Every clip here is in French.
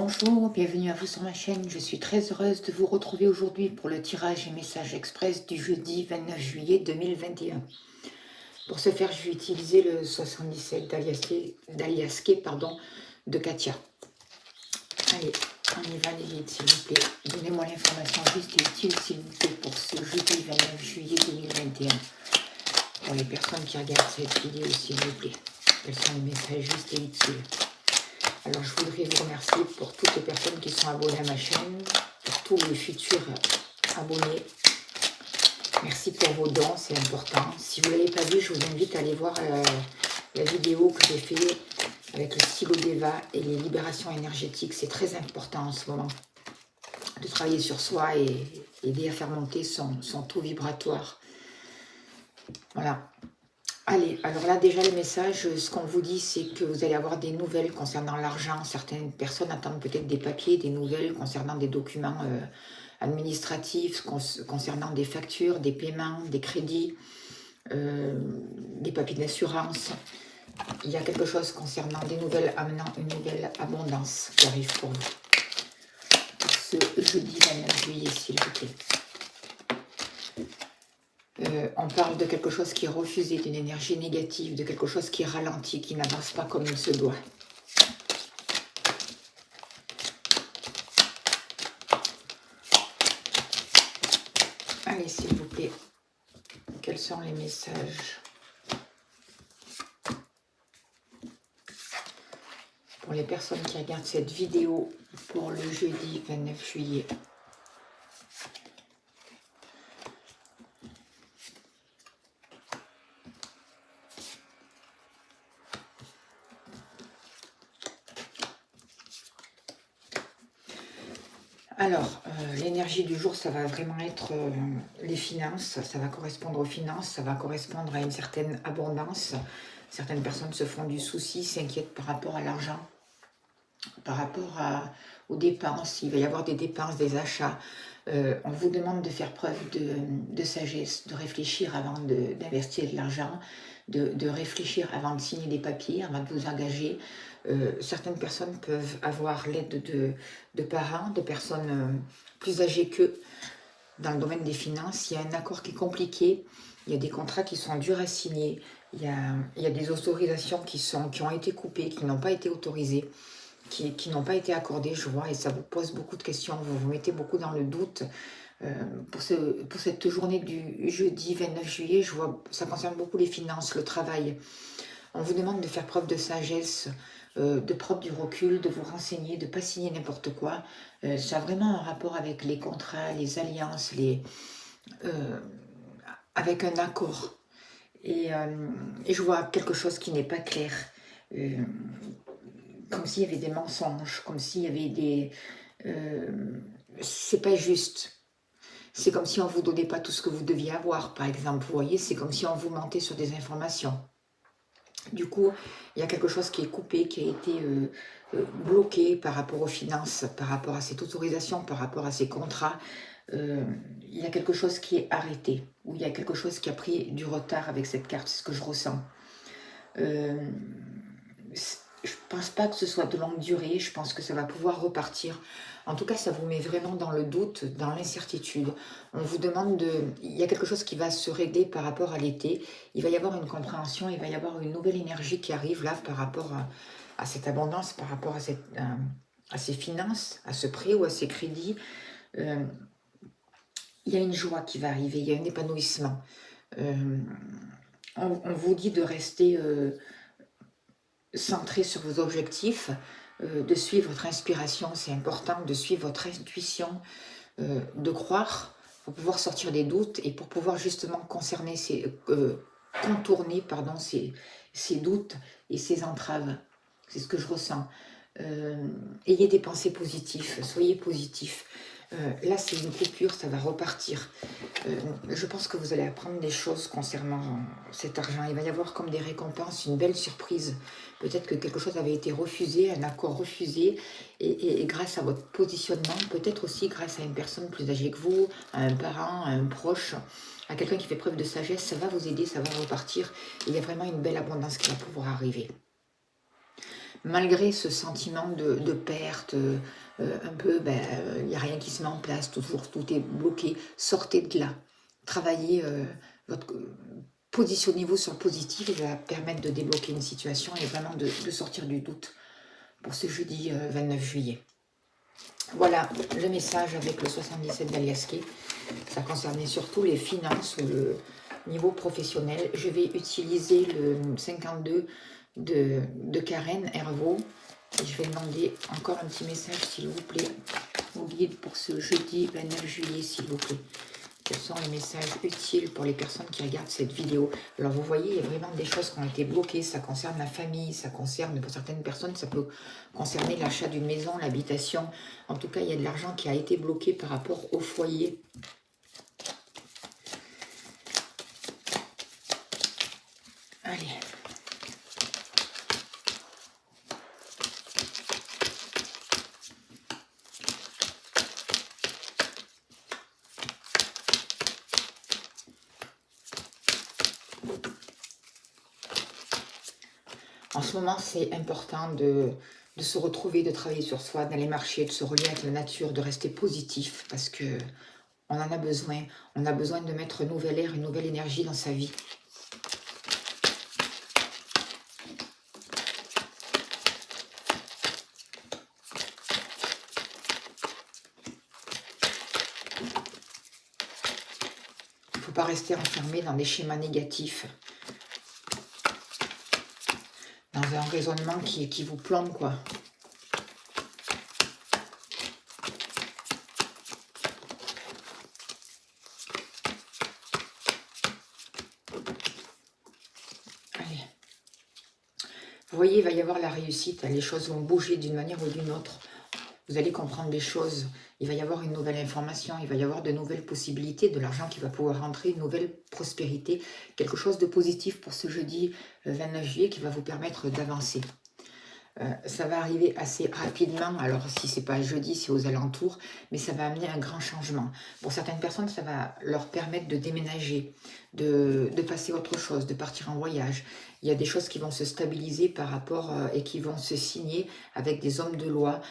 Bonjour, bienvenue à vous sur ma chaîne. Je suis très heureuse de vous retrouver aujourd'hui pour le tirage et message express du jeudi 29 juillet 2021. Pour ce faire, je vais utiliser le 77 d'Aliasqué de Katia. Allez, on y va les guides, s'il vous plaît. Donnez-moi l'information juste et utile, s'il vous plaît, pour ce jeudi 29 juillet 2021. Pour les personnes qui regardent cette vidéo, s'il vous plaît. Quels sont les messages justes et utiles? Alors, je voudrais vous remercier pour toutes les personnes qui sont abonnées à ma chaîne, pour tous les futurs abonnés. Merci pour vos dons, c'est important. Si vous ne l'avez pas vu, je vous invite à aller voir la vidéo que j'ai faite avec le stylo d'Eva et les libérations énergétiques. C'est très important en ce moment de travailler sur soi et aider à faire monter son taux vibratoire. Voilà. Allez, alors là déjà le message, ce qu'on vous dit, c'est que vous allez avoir des nouvelles concernant l'argent. Certaines personnes attendent peut-être des papiers, des nouvelles concernant des documents administratifs, concernant des factures, des paiements, des crédits, des papiers d'assurance. Il y a quelque chose concernant des nouvelles amenant une nouvelle abondance qui arrive pour vous. Ce jeudi 29 juillet, s'il vous plaît. On parle de quelque chose qui est refusé, d'une énergie négative, de quelque chose qui est ralenti, qui n'avance pas comme il se doit. Allez, s'il vous plaît, quels sont les messages pour les personnes qui regardent cette vidéo pour le jeudi 29 juillet? Alors, l'énergie du jour, ça va vraiment être les finances, ça va correspondre aux finances, ça va correspondre à une certaine abondance. Certaines personnes se font du souci, s'inquiètent par rapport à l'argent, par rapport aux dépenses. Il va y avoir des dépenses, des achats. On vous demande de faire preuve de sagesse, de réfléchir avant d'investir de l'argent, de réfléchir avant de signer des papiers, avant de vous engager. Certaines personnes peuvent avoir l'aide de parents, de personnes plus âgées qu'eux. Dans le domaine des finances, il y a un accord qui est compliqué, il y a des contrats qui sont durs à signer, il y a des autorisations qui ont été coupées, qui n'ont pas été autorisées, qui n'ont pas été accordées, je vois, et ça vous pose beaucoup de questions, vous vous mettez beaucoup dans le doute. Pour cette journée du jeudi 29 juillet, je vois, ça concerne beaucoup les finances, le travail. On vous demande de faire preuve de sagesse, de prendre du recul, de vous renseigner, de ne pas signer n'importe quoi. Ça a vraiment un rapport avec les contrats, les alliances, avec un accord. Et je vois quelque chose qui n'est pas clair. Comme s'il y avait des mensonges, comme s'il y avait des... c'est pas juste. C'est comme si on ne vous donnait pas tout ce que vous deviez avoir, par exemple. Vous voyez, c'est comme si on vous mentait sur des informations. Du coup, il y a quelque chose qui est coupé, qui a été bloqué par rapport aux finances, par rapport à cette autorisation, par rapport à ces contrats. Il y a quelque chose qui est arrêté, ou il y a quelque chose qui a pris du retard avec cette carte, c'est ce que je ressens. Je ne pense pas que ce soit de longue durée, je pense que ça va pouvoir repartir. En tout cas, ça vous met vraiment dans le doute, dans l'incertitude. On vous demande il y a quelque chose qui va se régler par rapport à l'été. Il va y avoir une compréhension, il va y avoir une nouvelle énergie qui arrive là par rapport à cette abondance, par rapport à ces finances, à ce prêt ou à ces crédits. Il y a une joie qui va arriver, il y a un épanouissement. On vous dit de rester... centré sur vos objectifs, de suivre votre inspiration, c'est important, de suivre votre intuition, de croire pour pouvoir sortir des doutes et pour pouvoir justement contourner ces doutes et ces entraves. C'est ce que je ressens. Ayez des pensées positives, soyez positifs. Là, c'est une coupure, ça va repartir. Je pense que vous allez apprendre des choses concernant cet argent. Il va y avoir comme des récompenses, une belle surprise. Peut-être que quelque chose avait été refusé, un accord refusé, et grâce à votre positionnement, peut-être aussi grâce à une personne plus âgée que vous, à un parent, à un proche, à quelqu'un qui fait preuve de sagesse, ça va vous aider, ça va repartir. Et il y a vraiment une belle abondance qui va pouvoir arriver. malgré ce sentiment de perte, un peu, il n'y a rien qui se met en place, toujours tout est bloqué, sortez de là. Travaillez, votre, positionnez-vous sur le positif, et ça va permettre de débloquer une situation et vraiment de sortir du doute pour ce jeudi 29 juillet. Voilà le message avec le 77 d'Aliaské. Ça concernait surtout les finances ou le niveau professionnel. Je vais utiliser le 52 de Karen Hervaux. Et je vais demander encore un petit message, s'il vous plaît, au guide pour ce jeudi 29 juillet, s'il vous plaît. Quels sont les messages utiles pour les personnes qui regardent cette vidéo? Alors vous voyez, il y a vraiment des choses qui ont été bloquées. Ça concerne la famille, ça concerne, pour certaines personnes, ça peut concerner l'achat d'une maison, l'habitation. En tout cas, il y a de l'argent qui a été bloqué par rapport au foyer. Allez. En ce moment, c'est important de se retrouver, de travailler sur soi, d'aller marcher, de se relier avec la nature, de rester positif, parce que on en a besoin. On a besoin de mettre une nouvelle ère, une nouvelle énergie dans sa vie. Il ne faut pas rester enfermé dans des schémas négatifs, dans un raisonnement qui vous plombe, quoi. Allez. Vous voyez, il va y avoir la réussite, les choses vont bouger d'une manière ou d'une autre. Vous allez comprendre des choses, il va y avoir une nouvelle information, il va y avoir de nouvelles possibilités, de l'argent qui va pouvoir rentrer, une nouvelle prospérité, quelque chose de positif pour ce jeudi 29 juillet qui va vous permettre d'avancer. Ça va arriver assez rapidement, alors si c'est pas jeudi, c'est aux alentours, mais ça va amener un grand changement. Pour certaines personnes, ça va leur permettre de déménager, de passer à autre chose, de partir en voyage. Il y a des choses qui vont se stabiliser par rapport et qui vont se signer avec des hommes de loi,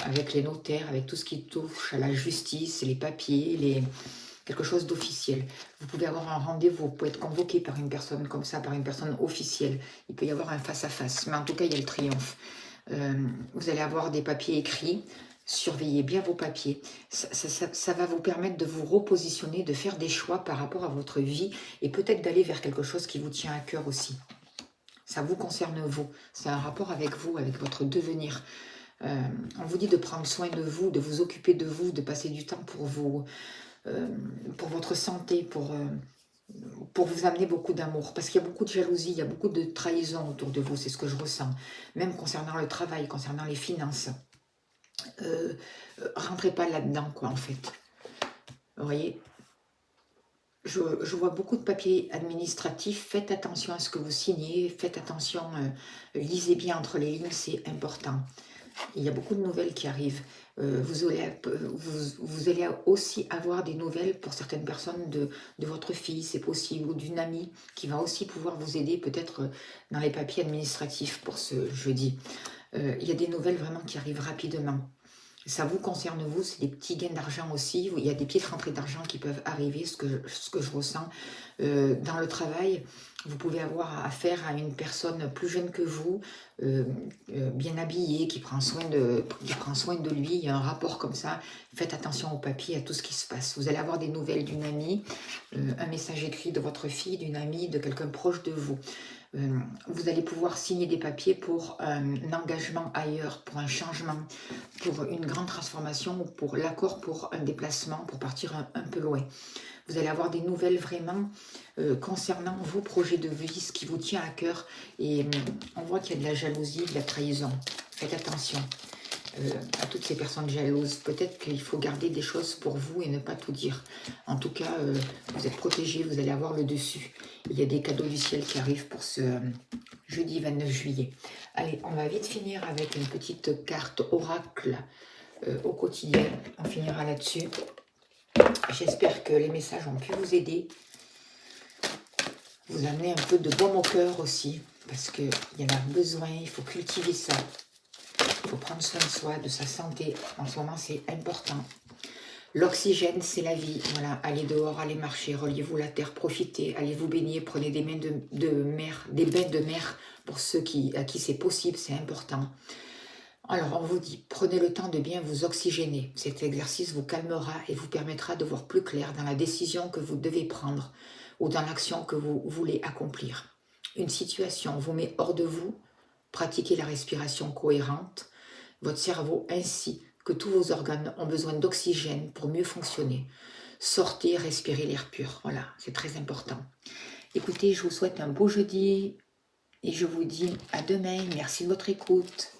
avec les notaires, avec tout ce qui touche à la justice, les papiers, quelque chose d'officiel. Vous pouvez avoir un rendez-vous, vous pouvez être convoqué par une personne comme ça, par une personne officielle. Il peut y avoir un face-à-face, mais en tout cas, il y a le triomphe. Vous allez avoir des papiers écrits, surveillez bien vos papiers. Ça va vous permettre de vous repositionner, de faire des choix par rapport à votre vie et peut-être d'aller vers quelque chose qui vous tient à cœur aussi. Ça vous concerne vous, c'est un rapport avec vous, avec votre devenir. On vous dit de prendre soin de vous, de vous occuper de vous, de passer du temps pour vous, pour votre santé, pour vous amener beaucoup d'amour. Parce qu'il y a beaucoup de jalousie, il y a beaucoup de trahison autour de vous, c'est ce que je ressens. Même concernant le travail, concernant les finances. Rentrez pas là-dedans, quoi, en fait. Vous voyez, je vois beaucoup de papiers administratifs. Faites attention à ce que vous signez, faites attention, lisez bien entre les lignes, c'est important. Il y a beaucoup de nouvelles qui arrivent. Vous allez aussi avoir des nouvelles pour certaines personnes de votre fille, c'est possible, ou d'une amie qui va aussi pouvoir vous aider peut-être dans les papiers administratifs pour ce jeudi. Il y a des nouvelles vraiment qui arrivent rapidement. Ça vous concerne vous, c'est des petits gains d'argent aussi. Il y a des petites rentrées d'argent qui peuvent arriver, ce que je ressens. Dans le travail, vous pouvez avoir affaire à une personne plus jeune que vous, bien habillée, qui prend soin de lui. Il y a un rapport comme ça. Faites attention au papier, à tout ce qui se passe. Vous allez avoir des nouvelles d'une amie, un message écrit de votre fille, d'une amie, de quelqu'un proche de vous. Vous allez pouvoir signer des papiers pour un engagement ailleurs, pour un changement, pour une grande transformation, pour l'accord pour un déplacement, pour partir un peu loin. Vous allez avoir des nouvelles vraiment concernant vos projets de vie, ce qui vous tient à cœur. Et on voit qu'il y a de la jalousie, de la trahison. Faites attention à toutes ces personnes jalouses. Peut-être qu'il faut garder des choses pour vous et ne pas tout dire. En tout cas, vous êtes protégés, vous allez avoir le dessus. Il y a des cadeaux du ciel qui arrivent pour ce jeudi 29 juillet. Allez, on va vite finir avec une petite carte oracle au quotidien. On finira là-dessus. J'espère que les messages ont pu vous aider. Vous amener un peu de baume au cœur aussi. parce qu'il y en a besoin, il faut cultiver ça. Il faut prendre soin de soi, de sa santé. En ce moment, c'est important. L'oxygène, c'est la vie. Voilà, allez dehors, allez marcher, reliez-vous la terre, profitez, allez vous baigner, prenez des bains de mer, des bains de mer pour ceux à qui c'est possible, c'est important. Alors, on vous dit, prenez le temps de bien vous oxygéner. Cet exercice vous calmera et vous permettra de voir plus clair dans la décision que vous devez prendre ou dans l'action que vous voulez accomplir. Une situation vous met hors de vous, pratiquez la respiration cohérente. Votre cerveau ainsi que tous vos organes ont besoin d'oxygène pour mieux fonctionner. Sortez, respirez l'air pur. Voilà, c'est très important. Écoutez, je vous souhaite un beau jeudi et je vous dis à demain. Merci de votre écoute.